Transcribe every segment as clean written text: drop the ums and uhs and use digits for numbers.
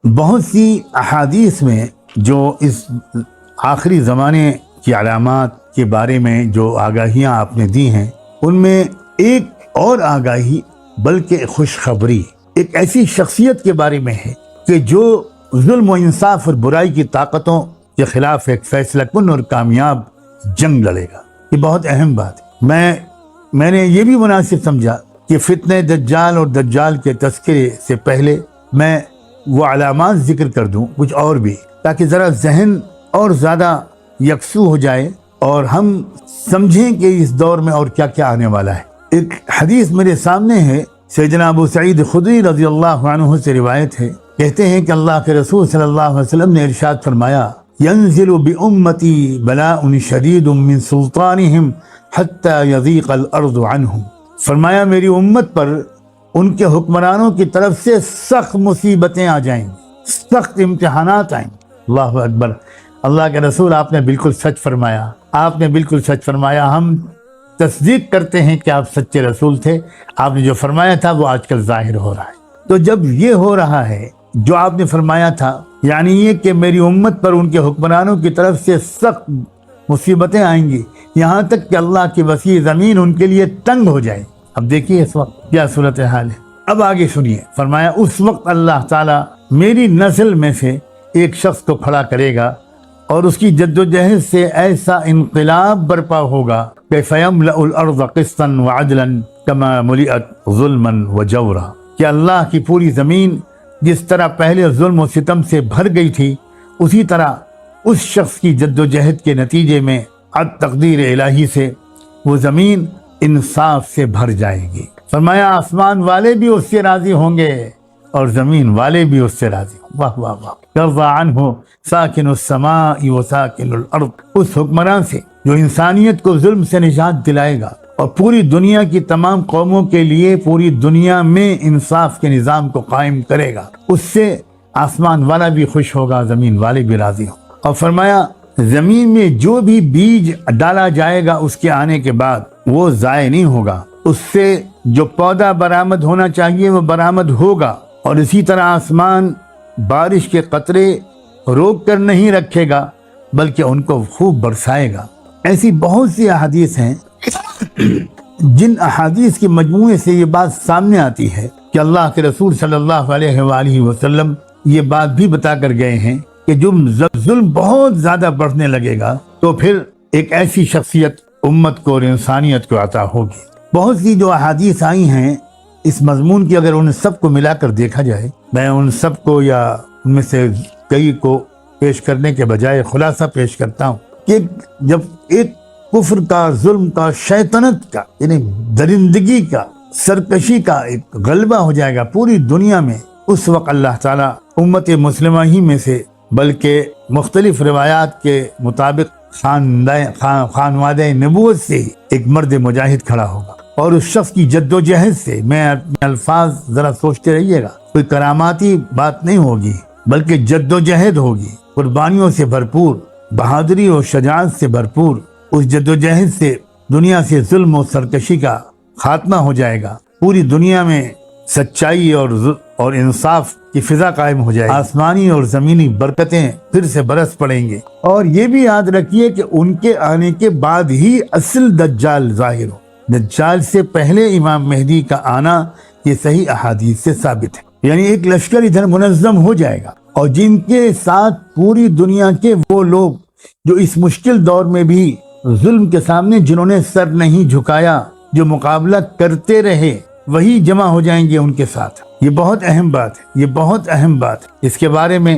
بہت سی احادیث میں جو اس آخری زمانے کی علامات کے بارے میں جو آگاہیاں آپ نے دی ہیں، ان میں ایک اور آگاہی بلکہ خوشخبری ایک ایسی شخصیت کے بارے میں ہے کہ جو ظلم و انصاف اور برائی کی طاقتوں کے خلاف ایک فیصلہ کن اور کامیاب جنگ لڑے گا۔ یہ بہت اہم بات ہے۔ میں نے یہ بھی مناسب سمجھا کہ فتنہ دجال اور دجال کے تذکرے سے پہلے میں وہ علامات ذکر کر دوں کچھ اور بھی، تاکہ ذرا ذہن اور زیادہ یکسو ہو جائے اور ہم سمجھیں کہ اس دور میں اور کیا کیا آنے والا ہے۔ ایک حدیث میرے سامنے ہے، سیدنا ابو سعید خدری رضی اللہ عنہ سے روایت ہے، کہتے ہیں کہ اللہ کے رسول صلی اللہ علیہ وسلم نے ارشاد فرمایا، ينزل بأمتي بلاء شدید من سلطانهم حتى يضيق الارض عنهم۔ فرمایا میری امت پر ان کے حکمرانوں کی طرف سے سخت مصیبتیں آ جائیں گی، سخت امتحانات آئیں گے۔ اللہ اکبر، اللہ کے رسول آپ نے بالکل سچ فرمایا، آپ نے بالکل سچ فرمایا۔ ہم تصدیق کرتے ہیں کہ آپ سچے رسول تھے، آپ نے جو فرمایا تھا وہ آج کل ظاہر ہو رہا ہے۔ تو جب یہ ہو رہا ہے جو آپ نے فرمایا تھا، یعنی یہ کہ میری امت پر ان کے حکمرانوں کی طرف سے سخت مصیبتیں آئیں گی، یہاں تک کہ اللہ کی وسیع زمین ان کے لیے تنگ ہو جائے۔ اب دیکھیے اس وقت کیا صورتحال ہے۔ اب آگے سنیے، فرمایا اس وقت اللہ تعالیٰ میری نسل میں سے ایک شخص کو کھڑا کرے گا اور اس کی جد و جہد سے ایسا انقلاب برپا ہوگا کہ فَيَمْلَأُ الْأَرْضَ قِسْطًا وَعَدْلًا كَمَا مُلِئَتْ ظُلْمًا وَجَوْرًا، کہ اللہ کی پوری زمین جس طرح پہلے ظلم و ستم سے بھر گئی تھی، اسی طرح اس شخص کی جد و جہد کے نتیجے میں تقدیر الہی سے وہ زمین انصاف سے بھر جائے گی۔ فرمایا آسمان والے بھی اس سے راضی ہوں گے اور زمین والے بھی اس سے راضی ہوں۔ واہ واہ واہ، یرضی عنہ ساکن السماء و ساکن الارض، اس حکمران سے جو انسانیت کو ظلم سے نجات دلائے گا اور پوری دنیا کی تمام قوموں کے لیے پوری دنیا میں انصاف کے نظام کو قائم کرے گا، اس سے آسمان والا بھی خوش ہوگا، زمین والے بھی راضی ہوں۔ اور فرمایا زمین میں جو بھی بیج ڈالا جائے گا اس کے آنے کے بعد وہ ضائع نہیں ہوگا، اس سے جو پودا برآمد ہونا چاہیے وہ برآمد ہوگا، اور اسی طرح آسمان بارش کے قطرے روک کر نہیں رکھے گا بلکہ ان کو خوب برسائے گا۔ ایسی بہت سی احادیث ہیں جن احادیث کے مجموعے سے یہ بات سامنے آتی ہے کہ اللہ کے رسول صلی اللہ علیہ وآلہ وسلم یہ بات بھی بتا کر گئے ہیں کہ جب ظلم بہت زیادہ بڑھنے لگے گا تو پھر ایک ایسی شخصیت امت کو اور انسانیت کو عطا ہوگی۔ بہت سی جو احادیث آئی ہیں اس مضمون کی، اگر ان سب کو ملا کر دیکھا جائے، میں ان سب کو یا ان میں سے کئی کو پیش کرنے کے بجائے خلاصہ پیش کرتا ہوں کہ جب ایک کفر کا، ظلم کا، شیطنت کا، یعنی درندگی کا، سرکشی کا ایک غلبہ ہو جائے گا پوری دنیا میں، اس وقت اللہ تعالیٰ امت مسلمہ ہی میں سے بلکہ مختلف روایات کے مطابق خانوادہ نبوت سے ہی ایک مرد مجاہد کھڑا ہوگا، اور اس شخص کی جد و جہد سے، میں اپنے الفاظ ذرا سوچتے رہیے گا، کوئی کراماتی بات نہیں ہوگی بلکہ جد و جہد ہوگی، قربانیوں سے بھرپور، بہادری اور شجاعت سے بھرپور۔ اس جد و جہد سے دنیا سے ظلم و سرکشی کا خاتمہ ہو جائے گا، پوری دنیا میں سچائی اور انصاف کی فضا قائم ہو جائے گی، آسمانی اور زمینی برکتیں پھر سے برس پڑیں گے۔ اور یہ بھی یاد رکھیے کہ ان کے آنے کے بعد ہی اصل دجال ظاہر ہو، دجال سے پہلے امام مہدی کا آنا یہ صحیح احادیث سے ثابت ہے۔ یعنی ایک لشکر ادھر منظم ہو جائے گا، اور جن کے ساتھ پوری دنیا کے وہ لوگ جو اس مشکل دور میں بھی ظلم کے سامنے جنہوں نے سر نہیں جھکایا، جو مقابلہ کرتے رہے، وہی جمع ہو جائیں گے ان کے ساتھ۔ یہ بہت اہم بات ہے، یہ بہت اہم بات ہے۔ اس کے بارے میں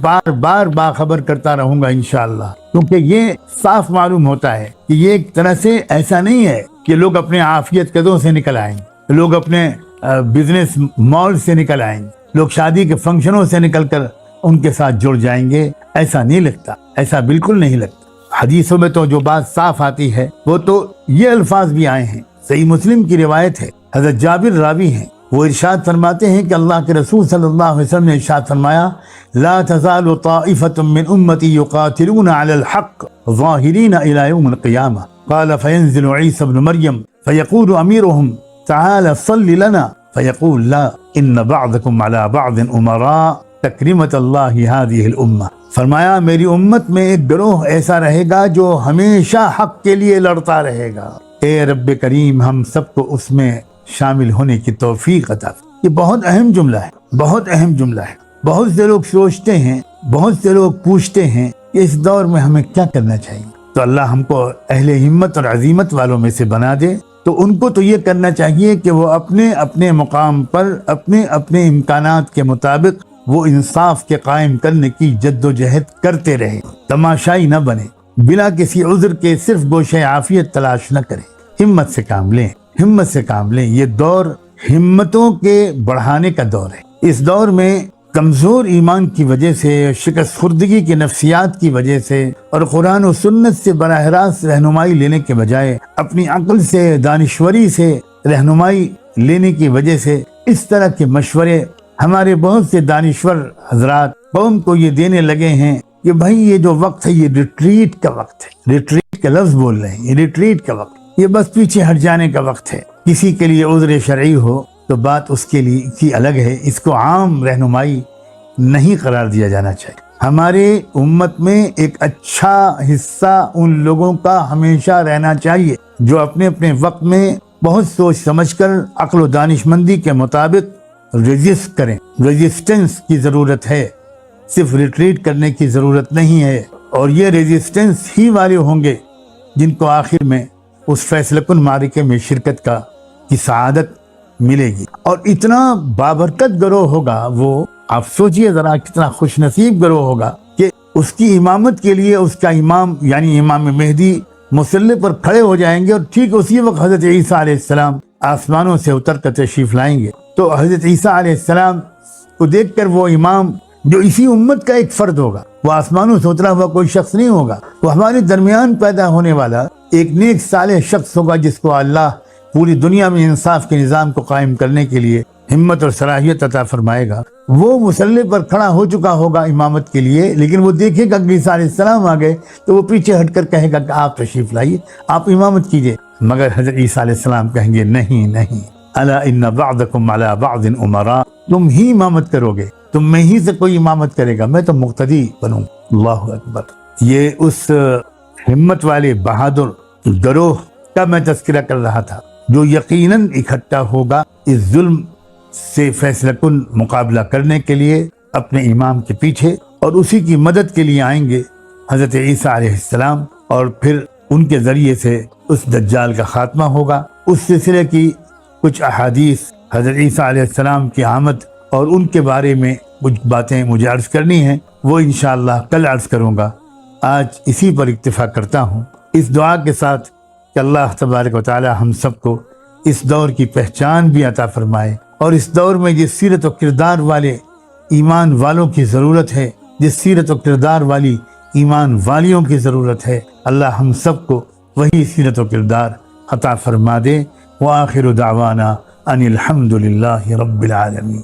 بار بار باخبر کرتا رہوں گا انشاءاللہ، کیونکہ یہ صاف معلوم ہوتا ہے کہ یہ ایک طرح سے ایسا نہیں ہے کہ لوگ اپنے عافیت قدوں سے نکل آئیں گے، لوگ اپنے بزنس مال سے نکل آئیں گے، لوگ شادی کے فنکشنوں سے نکل کر ان کے ساتھ جڑ جائیں گے، ایسا نہیں لگتا، ایسا بالکل نہیں لگتا۔ حدیثوں میں تو جو بات صاف آتی ہے وہ تو یہ الفاظ بھی آئے ہیں، صحیح مسلم کی روایت ہے، حضرت جابر راوی ہیں، وہ ارشاد فرماتے ہیں کہ اللہ کے رسول صلی اللہ علیہ وسلم نے ارشاد فرمایا، لا تزال طائفة من امتی یقاتلون علی الحق ظاہرین الى یوم القیامہ، قال فینزل عیسی ابن مریم فیقول امیرهم تعال صل لنا فیقول لا ان بعضکم علی بعض امراء تکریمت اللہ ہذہ الامہ، فرمایا میری امت میں ایک گروہ ایسا رہے گا جو ہمیشہ حق کے لیے لڑتا رہے گا۔ اے رب کریم ہم سب کو اس میں شامل ہونے کی توفیق عطا۔ یہ بہت اہم جملہ ہے، بہت اہم جملہ ہے۔ بہت سے لوگ سوچتے ہیں، بہت سے لوگ پوچھتے ہیں کہ اس دور میں ہمیں کیا کرنا چاہیے۔ تو اللہ ہم کو اہل ہمت اور عزیمت والوں میں سے بنا دے۔ تو ان کو تو یہ کرنا چاہیے کہ وہ اپنے اپنے مقام پر اپنے اپنے امکانات کے مطابق وہ انصاف کے قائم کرنے کی جد و جہد کرتے رہے، تماشائی نہ بنے، بلا کسی عذر کے صرف گوشہ عافیت تلاش نہ کریں، ہمت سے کام لیں، ہمت سے کام لیں۔ یہ دور ہمتوں کے بڑھانے کا دور ہے۔ اس دور میں کمزور ایمان کی وجہ سے، شکست خوردگی کے نفسیات کی وجہ سے اور قرآن و سنت سے براہ راست رہنمائی لینے کے بجائے اپنی عقل سے، دانشوری سے رہنمائی لینے کی وجہ سے اس طرح کے مشورے ہمارے بہت سے دانشور حضرات قوم کو یہ دینے لگے ہیں کہ بھائی یہ جو وقت ہے یہ ریٹریٹ کا وقت ہے۔ ریٹریٹ کا لفظ بول رہے ہیں، یہ ریٹریٹ کا وقت، یہ بس پیچھے ہٹ جانے کا وقت ہے۔ کسی کے لیے عذر شرعی ہو تو بات اس کے لیے کی الگ ہے، اس کو عام رہنمائی نہیں قرار دیا جانا چاہیے۔ ہمارے امت میں ایک اچھا حصہ ان لوگوں کا ہمیشہ رہنا چاہیے جو اپنے اپنے وقت میں بہت سوچ سمجھ کر عقل و دانشمندی کے مطابق ریزسٹ کریں۔ ریزسٹنس کی ضرورت ہے، صرف ریٹریٹ کرنے کی ضرورت نہیں ہے۔ اور یہ ریزسٹنس ہی والے ہوں گے جن کو آخر میں اس فیصلہ کن معرکے میں شرکت کی سعادت ملے گی۔ اور اتنا بابرکت گروہ ہوگا وہ، آپ سوچئے ذرا کتنا خوش نصیب گروہ ہوگا کہ اس کی امامت کے لیے اس کا امام یعنی امام مہدی مصلی پر کھڑے ہو جائیں گے، اور ٹھیک اسی وقت حضرت عیسیٰ علیہ السلام آسمانوں سے اتر کر تشریف لائیں گے۔ تو حضرت عیسیٰ علیہ السلام کو دیکھ کر وہ امام جو اسی امت کا ایک فرد ہوگا، وہ آسمانوں سے اترا ہوا کوئی شخص نہیں ہوگا، وہ ہمارے درمیان پیدا ہونے والا ایک نیک صالح شخص ہوگا جس کو اللہ پوری دنیا میں انصاف کے نظام کو قائم کرنے کے لیے ہمت اور صلاحیت عطا فرمائے گا۔ وہ مصلی پر کھڑا ہو چکا ہوگا امامت کے لیے، لیکن وہ دیکھے گا کہ عیسیٰ علیہ السلام آ گئے تو وہ پیچھے ہٹ کر کہے گا کہ آپ تشریف لائیے، آپ امامت کیجئے۔ مگر حضرت عیسیٰ علیہ السلام کہیں گے نہیں نہیں، الا ان بعضکم علی بعض امراء، تم ہی امامت کرو گے، تم میں ہی سے کوئی امامت کرے گا، میں تو مقتدی بنوں۔ اللہ اکبر۔ یہ اس ہمت والے بہادر گروہ کا میں تذکرہ کر رہا تھا جو یقیناً اکٹھا ہوگا اس ظلم سے فیصلہ کن مقابلہ کرنے کے لیے اپنے امام کے پیچھے، اور اسی کی مدد کے لیے آئیں گے حضرت عیسیٰ علیہ السلام، اور پھر ان کے ذریعے سے اس دجال کا خاتمہ ہوگا۔ اس سلسلے کی کچھ احادیث حضرت عیسیٰ علیہ السلام کی آمد اور ان کے بارے میں کچھ باتیں مجھے عرض کرنی ہیں، وہ انشاءاللہ کل عرض کروں گا۔ آج اسی پر اکتفا کرتا ہوں، اس دعا کے ساتھ کہ اللہ تبارک و تعالی ہم سب کو اس دور کی پہچان بھی عطا فرمائے، اور اس دور میں جس سیرت و کردار والے ایمان والوں کی ضرورت ہے، جس سیرت و کردار والی ایمان والیوں کی ضرورت ہے، اللہ ہم سب کو وہی سیرت و کردار عطا فرما دے۔ وآخر دعوانا ان الحمد للہ رب العالمین۔